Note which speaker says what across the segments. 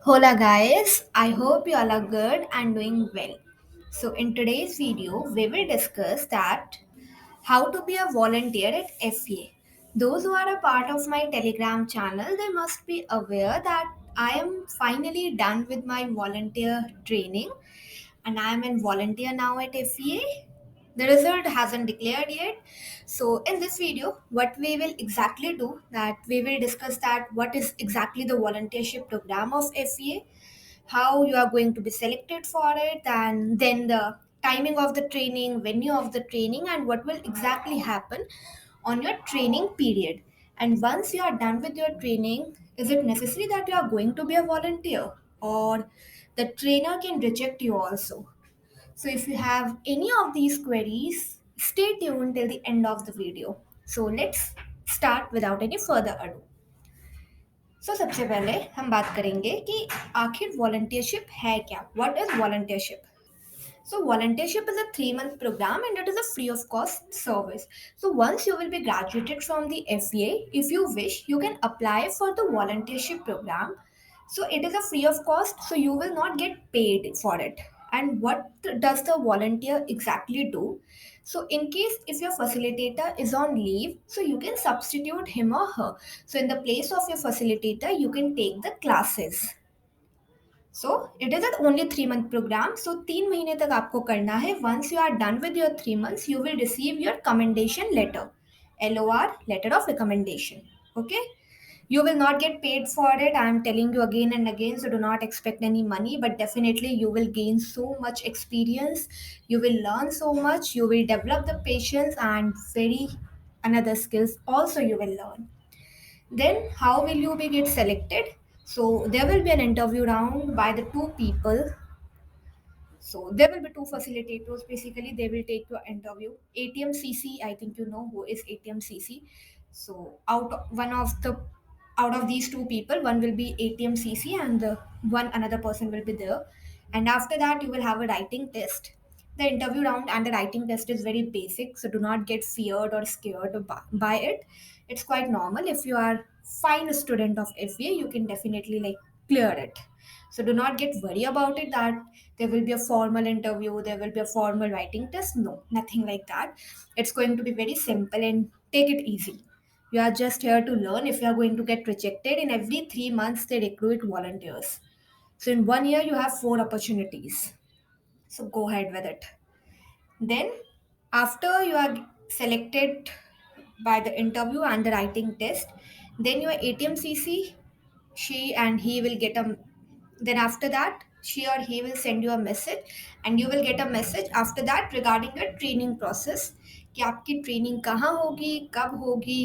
Speaker 1: Hola guys, I hope you all are good and doing well. So in today's video, we will discuss that how to be a volunteer at FA. Those who are a part of my Telegram channel, they must be aware that I am finally done with my volunteer training and I am in volunteer now at FEA. The result hasn't declared yet. So in this video, what we will exactly do that we will discuss that what is exactly the volunteership program of FEA, how you are going to be selected for it, and then the timing of the training, venue of the training, and what will exactly happen on your training period. And once you are done with your training, is it necessary that you are going to be a volunteer or the trainer can reject you also? So if you have any of these queries, stay tuned till the end of the video. So let's start without any further ado. So सबसे पहले हम बात करेंगे कि आखिर volunteership है क्या. What is volunteership? So volunteership is a 3 month program and it is a free of cost service. So once you will be graduated from the FEA, if you wish, you can apply for the volunteership program. So it is a free of cost, so you will not get paid for it. And what does the volunteer exactly do? So in case if your facilitator is on leave, so you can substitute him or her. So in the place of your facilitator, you can take the classes. So it is only 3 month program. So 3 महीने तक आपको करना है. Once you are done with your 3 months, you will receive your commendation letter, LOR, letter of recommendation. Okay, you will not get paid for it. I am telling you again and again, so do not expect any money, but definitely you will gain so much experience, you will learn so much, you will develop the patience and very another skills also you will learn. Then, how will you be get selected? So there will be an interview round by the two people. So there will be two facilitators. Basically, they will take your interview. ATMCC, I think you know who is ATMCC. So out of these two people, one will be ATMCC and the one another person will be there. And after that, you will have a writing test. The interview round and the writing test is very basic, so do not get feared or scared by it. It's quite normal. If you are fine student of FA, you can definitely like clear it. So do not get worry about it that there will be a formal interview, there will be a formal writing test. No, nothing like that. It's going to be very simple and take it easy. You are just here to learn. If you are going to get rejected, in every 3 months they recruit volunteers. So in 1 year you have 4 opportunities. So go ahead with it. Then, after you are selected by the interview and the writing test, then your ATMCC, she and he will get a. Then after that, she or he will send you a message, and you will get a message after that regarding your training process. कि आपकी training कहाँ होगी, कब होगी,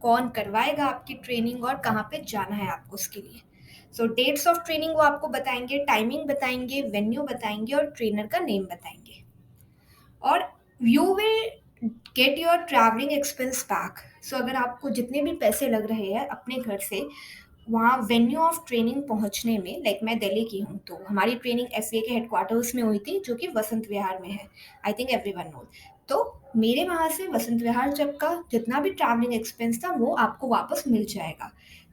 Speaker 1: कौन करवाएगा आपकी training और कहाँ पे जाना है आपको उसके लिए. सो डेट्स ऑफ ट्रेनिंग वो आपको बताएंगे, टाइमिंग बताएंगे, वेन्यू बताएंगे और ट्रेनर का नेम बताएंगे. और you will get your travelling expense back. So अगर आपको जितने भी पैसे लग रहे हैं अपने घर से वहाँ वेन्यू ऑफ ट्रेनिंग पहुँचने में, लाइक मैं दिल्ली की हूँ तो हमारी ट्रेनिंग एफए के हेडक्वार्टर्स में हुई थी जो कि वसंत विहार में है. I think everyone knows. तो मेरे वहाँ से वसंत विहार तक का जितना भी ट्रैवलिंग एक्सपेंस था वो आपको वापस मिल जाएगा.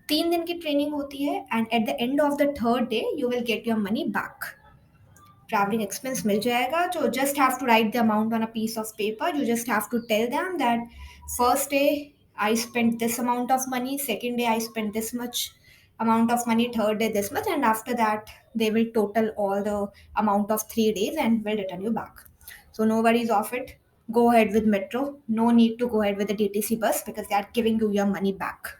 Speaker 1: 3 दिन की ट्रेनिंग होती है and at the end of the third day you will get your money back. Travelling expense मिल जाएगा. तो just have to write the amount on a piece of paper. You just have to tell them that first day I spent this amount of money, second day I spent this much amount of money, third day this much, and after that they will total all the amount of 3 days and will return you back. So no worries of it. Go ahead with metro. No need to go ahead with the DTC bus because they are giving you your money back.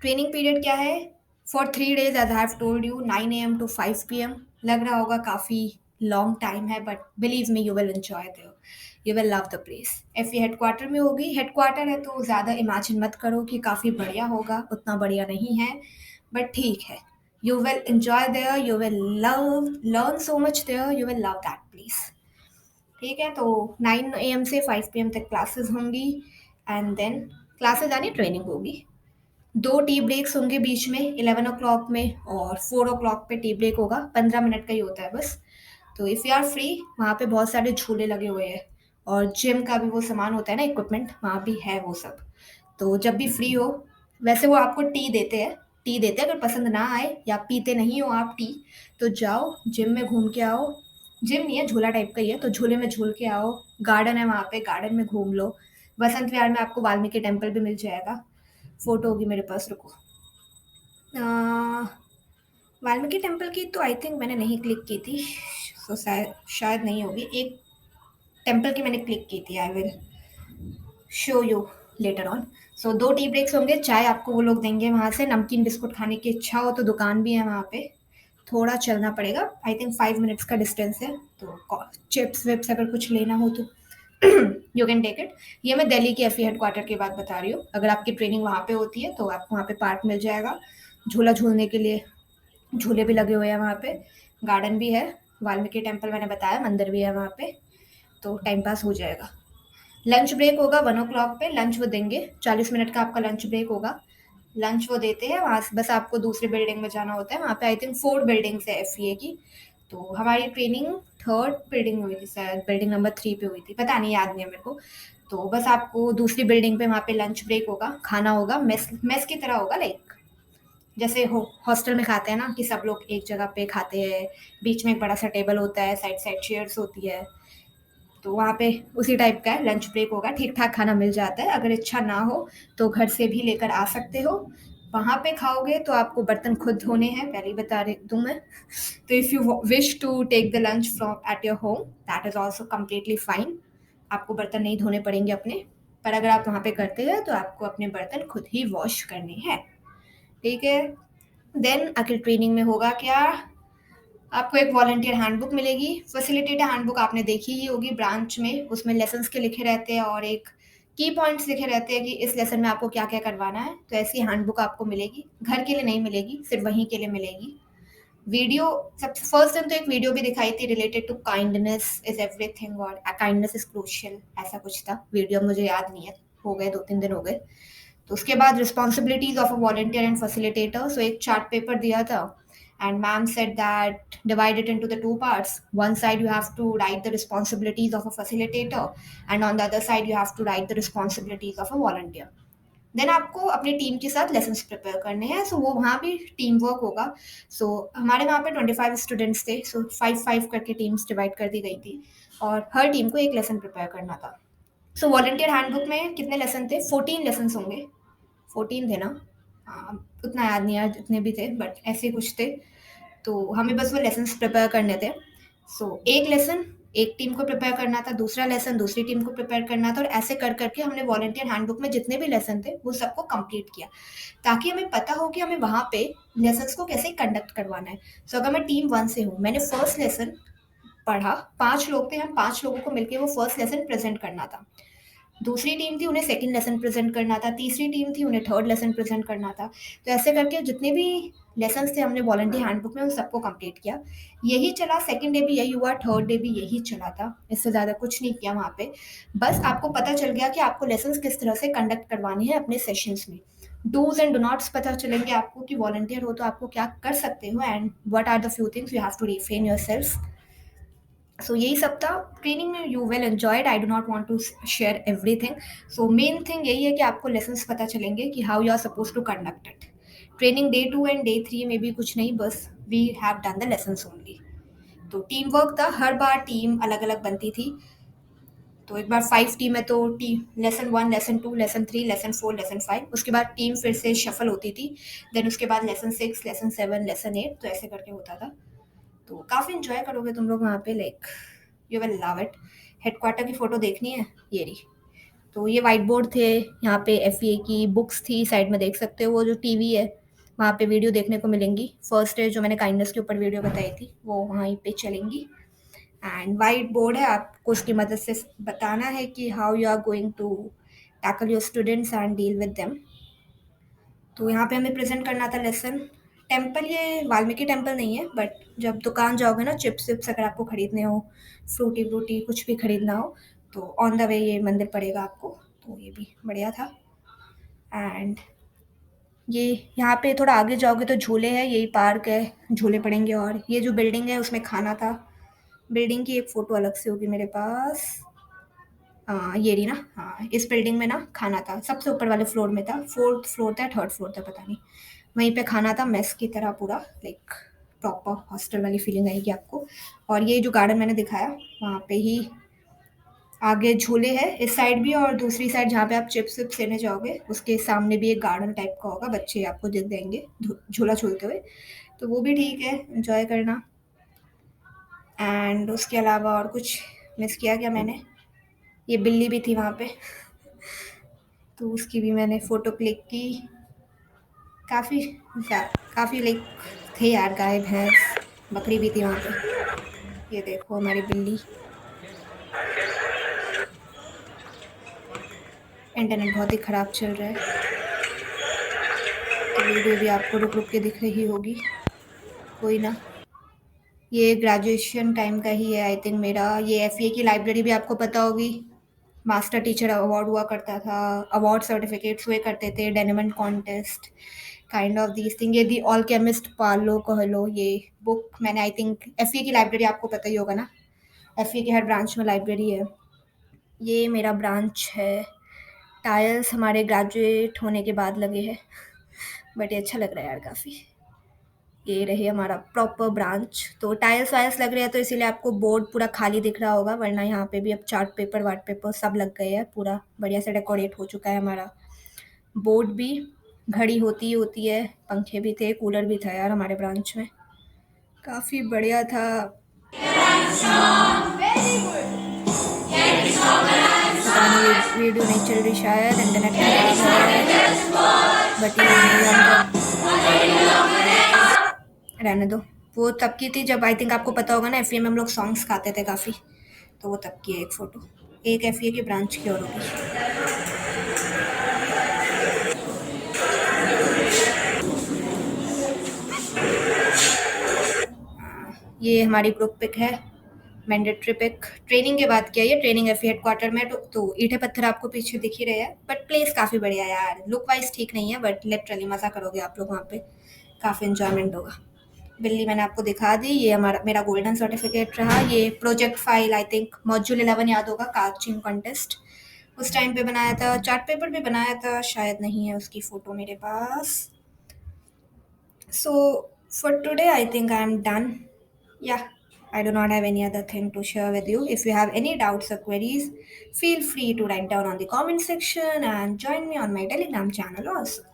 Speaker 1: Training period क्या है? For 3 days as I have told you, 9 AM to 5 PM. लग रहा होगा काफ़ी long time है, but believe me you will enjoy there, you will love the place. F headquarter में होगी. Headquarter है तो ज़्यादा इमेजिन मत करो कि काफ़ी बढ़िया होगा, उतना बढ़िया नहीं है, बट ठीक है. You will enjoy there, you will love learn so much there, you will love that place. ठीक है, तो 9 AM से 5 PM तक क्लासेस होंगी एंड देन क्लासेस यानी ट्रेनिंग होगी. 2 टी ब्रेक्स होंगे बीच में, 11 o'clock में और 4 o'clock पे टी ब्रेक होगा. 15 मिनट का ही होता है बस. तो इफ़ यू आर फ्री, वहाँ पे बहुत सारे झूले लगे हुए हैं और जिम का भी वो सामान होता है ना, इक्विपमेंट वहाँ भी है वो सब. तो जब भी फ्री हो, वैसे वो आपको टी देते हैं टी देते हैं, अगर पसंद ना आए या पीते नहीं हो आप टी, तो जाओ जिम में घूम के आओ। जिम नहीं है, झूला टाइप का ही है, तो झूले में झूल के आओ। गार्डन है वहाँ पे, गार्डन में घूम लो। बसंत विहार में आपको वाल्मीकि टेम्पल भी मिल जाएगा। फोटो होगी मेरे पास, रुको। वाल्मीकि टेम्पल की तो आई थिंक मैंने नहीं क्लिक की थी, तो शायद नहीं होगी। एक टेम्पल की मैंने क्लिक की थी, I will show you later on. So 2 tea breaks होंगे, चाय आपको वो लोग देंगे वहाँ से, नमकीन बिस्कुट खाने की इच्छा हो तो दुकान भी है वहाँ पे। थोड़ा चलना पड़ेगा, आई थिंक 5 मिनट्स का डिस्टेंस है, तो चिप्स विप्स अगर कुछ लेना हो तो यू कैन टेक इट। ये मैं दिल्ली के एफई हेडक्वार्टर की बात बता रही हूँ। अगर आपकी ट्रेनिंग वहाँ पे होती है तो आपको वहाँ पे पार्क मिल जाएगा झूला झूलने के लिए। झूले भी लगे हुए हैं वहाँ पे, गार्डन भी है, वाल्मीकि टेम्पल मैंने बताया, मंदिर भी है वहाँ पे, तो टाइम पास हो जाएगा। लंच ब्रेक होगा 1 o'clock पे, लंच वो देंगे, 40 मिनट का आपका लंच ब्रेक होगा। लंच वो देते हैं वहाँ से, बस आपको दूसरी बिल्डिंग में जाना होता है। वहाँ पे आई थिंक 4 बिल्डिंग्स है एफईए की। तो हमारी ट्रेनिंग थर्ड बिल्डिंग में हुई थी, शायद बिल्डिंग नंबर 3 पे हुई थी, पता नहीं, याद नहीं है मेरे को। तो बस आपको दूसरी बिल्डिंग पे वहाँ पे लंच ब्रेक होगा, खाना होगा, मेस मेस की तरह होगा, लाइक जैसे हॉस्टल में खाते हैं ना कि सब लोग एक जगह पे खाते हैं, बीच में एक बड़ा सा टेबल होता है, साइड साइड चेयर्स होती है, तो वहाँ पे उसी टाइप का है। लंच ब्रेक होगा, ठीक ठाक खाना मिल जाता है। अगर इच्छा ना हो तो घर से भी लेकर आ सकते हो। वहाँ पे खाओगे तो आपको बर्तन खुद धोने हैं, पहले ही बता रही दूँ मैं। तो if you wish to take the lunch from at your home, that is also completely fine. आपको बर्तन नहीं धोने पड़ेंगे अपने। पर अगर आप वहाँ पे करते हैं तो आपको अपने बर्तन खुद ही वॉश करने हैं, ठीक है। देन आखिर ट्रेनिंग में होगा क्या, आपको एक वॉलंटियर हैंडबुक मिलेगी। फैसिलिटेटर हैंडबुक आपने देखी ही होगी ब्रांच में, उसमें लेसन्स के लिखे रहते हैं और एक की पॉइंट्स लिखे रहते हैं कि इस लेसन में आपको क्या क्या करवाना है। तो ऐसी हैंडबुक आपको मिलेगी, घर के लिए नहीं मिलेगी, सिर्फ वहीं के लिए मिलेगी। वीडियो, सबसे फर्स्ट दिन तो एक वीडियो भी दिखाई थी related to kindness is everything और काइंडनेस इज क्रूशियल, ऐसा कुछ था वीडियो, मुझे याद नहीं है, हो गए 2-3 दिन हो गए। तो उसके बाद responsibilities of a volunteer and facilitator, so एक चार्ट पेपर दिया था and ma'am said that divide it into the two parts. One side you have to write the responsibilities of a facilitator and on the other side you have to write the responsibilities of a volunteer. Then आपको अपनी team के साथ lessons prepare करने हैं, सो वो वहाँ भी team work होगा। सो हमारे वहाँ पे 25 स्टूडेंट्स थे, सो 5-5 करके टीम्स डिवाइड कर दी गई थी और हर टीम को एक लेसन प्रिपेयर करना था। सो वॉलंटियर हैंडबुक में कितने लेसन थे, 14 लेसन होंगे। 14 थे ना, हाँ, उतना याद नहीं यार जितने भी थे, बट ऐसे कुछ थे। तो हमें बस वो लेसन्स प्रिपेयर करने थे। एक लेसन एक टीम को प्रिपेयर करना था, दूसरा लेसन दूसरी टीम को प्रिपेयर करना था, और ऐसे कर करके हमने वॉलंटियर हैंडबुक में जितने भी लेसन थे वो सबको कंप्लीट किया, ताकि हमें पता हो कि हमें वहाँ पे लेसन्स को कैसे कंडक्ट करवाना है। अगर मैं टीम 1 से हूँ, मैंने फर्स्ट लेसन पढ़ा, 5 लोग थे, हम 5 लोगों को मिलकर वो फर्स्ट लेसन प्रेजेंट करना था। दूसरी टीम थी, उन्हें सेकंड लेसन प्रेजेंट करना था, तीसरी टीम थी, उन्हें थर्ड लेसन प्रेजेंट करना था। तो ऐसे करके जितने भी लेसन्स थे हमने वॉलंटियर हैंडबुक में उन सबको कंप्लीट किया। यही चला, सेकंड डे भी यही हुआ, थर्ड डे भी यही चला था, इससे ज़्यादा कुछ नहीं किया वहाँ पे। बस आपको पता चल गया कि आपको लेसन्स किस तरह से कंडक्ट करवाने हैं अपने सेशंस में। डूज एंड डो नॉट्स पता चलेंगे आपको कि वॉलंटियर हो तो आपको क्या कर सकते हो and what are the few things you have to refrain yourself. So यही सब था ट्रेनिंग में, you well enjoyed, I do not want to share everything. So main thing यही है कि आपको लेसन्स पता चलेंगे कि how you are suppose to conduct it. Training day 2 and day 3 में भी कुछ नहीं, बस we have done the lessons only. तो टीम वर्क था, हर बार टीम अलग अलग बनती थी। तो एक बार 5 टीम है तो team lesson 1, lesson 2, lesson 3, lesson 4, lesson 5, उसके बाद टीम फिर से शफल होती थी। देन उसके बाद लेसन 6, लेसन 7, लेसन 8, तो ऐसे करके होता था। तो काफ़ी इंजॉय करोगे तुम लोग वहाँ पे, like you will love it. Headquarter की फ़ोटो देखनी है, ये रही। तो ये व्हाइट बोर्ड थे, यहाँ पे एफईए की बुक्स थी, साइड में देख सकते हो। वो जो टीवी है वहाँ पे वीडियो देखने को मिलेंगी। फर्स्ट डे जो मैंने काइंडनेस के ऊपर वीडियो बताई थी वो वहीं पे चलेंगी। एंड व्हाइट बोर्ड है, आपको उसकी मदद से बताना है कि how you are going to tackle your students and deal with them. तो यहाँ पे हमें प्रेजेंट करना था लेसन। टेम्पल ये वाल्मीकि टेम्पल नहीं है, बट जब दुकान जाओगे ना, चिप्स विप्स अगर आपको खरीदने हो, फ्रूटी व्रूटी कुछ भी खरीदना हो, तो ऑन द वे ये मंदिर पड़ेगा आपको। तो ये भी बढ़िया था। एंड ये यहाँ पे थोड़ा आगे जाओगे तो झूले हैं, यही पार्क है, झूले पड़ेंगे। और ये जो बिल्डिंग है उसमें खाना था। बिल्डिंग की एक फ़ोटो अलग से होगी मेरे पास, ये रही ना, हाँ, इस बिल्डिंग में ना खाना था, सबसे ऊपर वाले फ्लोर में था, 4th फ्लोर था, 3rd फ्लोर था, पता नहीं। वहीं पे खाना था मेस की तरह पूरा, लाइक प्रॉपर हॉस्टल वाली फीलिंग आएगी आपको। और ये जो गार्डन मैंने दिखाया, वहाँ पे ही आगे झूले हैं इस साइड भी, और दूसरी साइड जहाँ पे आप चिप्स विप्स लेने जाओगे उसके सामने भी एक गार्डन टाइप का होगा, बच्चे आपको दिख देंगे झूला झूलते हुए। तो वो भी ठीक है, एंजॉय करना। एंड उसके अलावा और कुछ मिस किया क्या मैंने? ये बिल्ली भी थी वहाँ पे, तो उसकी भी मैंने फ़ोटो क्लिक की। काफ़ी काफ़ी लाइक थे यार, गाय भैंस बकरी भी थी वहाँ पे। ये देखो हमारी बिल्ली। इंटरनेट बहुत ही ख़राब चल रहा है, तो वीडियो भी आपको रुक रुक के दिख रही होगी, कोई ना। ये ग्रेजुएशन टाइम का ही है आई थिंक मेरा। ये एफए की लाइब्रेरी भी आपको पता होगी, मास्टर टीचर अवार्ड हुआ करता था, अवार्ड सर्टिफिकेट्स हुए करते थे, डेनमेंट contest, kind of these thing. ये दी ऑल केमिस्ट पालो कह लो, ये बुक मैंने आई थिंक एफए की लाइब्रेरी आपको पता ही होगा ना, एफए के हर ब्रांच में लाइब्रेरी है। ये मेरा ब्रांच है। टायल्स हमारे ग्रेजुएट होने के बाद लगे हैं, बट ये अच्छा लग रहा है यार काफ़ी। ये रही हमारा प्रॉपर ब्रांच। तो टाइल्स वाइल्स लग रहे हैं तो इसीलिए आपको बोर्ड पूरा खाली दिख रहा होगा, वरना यहाँ पे भी अब चार्ट पेपर वार्ट पेपर सब लग गए हैं, पूरा बढ़िया से डेकोरेट हो चुका है हमारा बोर्ड भी। घड़ी होती ही होती है, पंखे भी थे, कूलर भी था यार हमारे ब्रांच में, काफ़ी बढ़िया था। पता नहीं वीडियो नहीं चल रही शायद, इंटरनेट खराब है, बट ये हम रहने दो। वो तब की थी जब आई थिंक आपको पता होगा ना, एफए में हम लोग सॉन्ग्स गाते थे काफ़ी, तो वो तब की है एक फ़ोटो। एक एफए की ब्रांच की और होगी। ये हमारी ग्रुप पिक है, मैंडेटरी पिक। ट्रेनिंग के बाद किया, ये ट्रेनिंग एफए हेडक्वार्टर में। तो ईंटे पत्थर आपको पीछे दिख ही रहे हैं, बट प्लेस काफ़ी बढ़िया है यार। लुक वाइज ठीक नहीं है, बट लिटरली मज़ा करोगे आप लोग वहाँ पे, काफ़ी इन्जॉयमेंट होगा। बिल्ली मैंने आपको दिखा दी। ये हमारा मेरा गोल्डन सर्टिफिकेट रहा। ये project file I think module 11 याद होगा, कास्टिंग कॉन्टेस्ट उस टाइम पे बनाया था। चार्ट पेपर भी बनाया था, शायद नहीं है उसकी फ़ोटो मेरे पास। So for today, I think I'm done. Yeah, I do not have any other thing to share with you. If you have any doubts or queries, feel free to write down on the comment section and join me on my Telegram channel also.